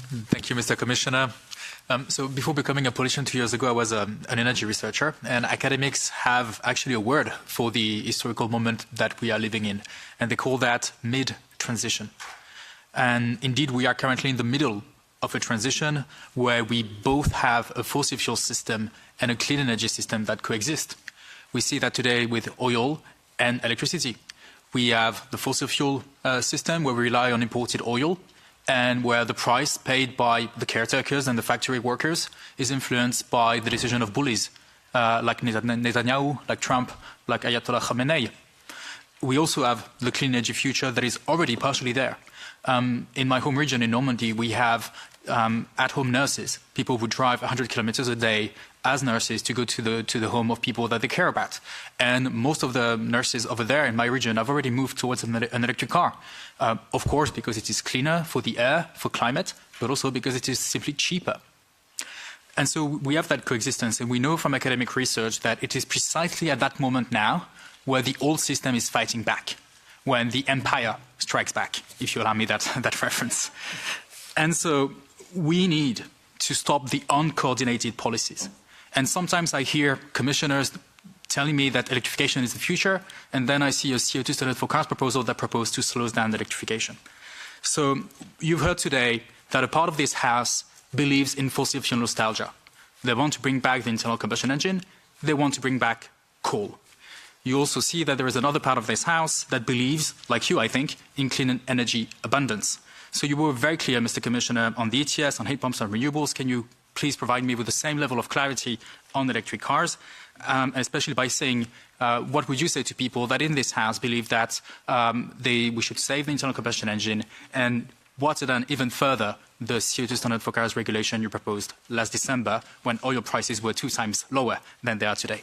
Thank you, Mr. Commissioner. So before becoming a politician 2 years ago, I was an energy researcher, and academics have actually a word for the historical moment that we are living in, and they call that mid-transition. And indeed, we are currently in the middle of a transition where we both have a fossil fuel system and a clean energy system that coexist. We see that today with oil and electricity. We have the fossil fuel system where we rely on imported oil, and where the price paid by the caretakers and the factory workers is influenced by the decision of bullies like Netanyahu, like Trump, like Ayatollah Khamenei. We also have the clean energy future that is already partially there. In my home region in Normandy, we have at-home nurses, people who drive 100 kilometers a day as nurses to go to the home of people that they care about. And most of the nurses over there in my region have already moved towards an electric car. Of course, because it is cleaner for the air, for climate, but also because it is simply cheaper. And so we have that coexistence, and we know from academic research that it is precisely at that moment now where the old system is fighting back, when the empire strikes back, if you allow me that reference. And so we need to stop the uncoordinated policies. And sometimes I hear commissioners telling me that electrification is the future, and then I see a CO2 standard for cars proposal that proposes to slow down electrification. So you've heard today that a part of this House believes in fossil fuel nostalgia. They want to bring back the internal combustion engine. They want to bring back coal. You also see that there is another part of this House that believes, like you, I think, in clean energy abundance. So you were very clear, Mr. Commissioner, on the ETS, on heat pumps, and renewables. Can you please provide me with the same level of clarity on electric cars, especially by saying, what would you say to people that in this House believe that we should save the internal combustion engine, and water down even further the CO2 standard for cars regulation you proposed last December when oil prices were 2 times lower than they are today?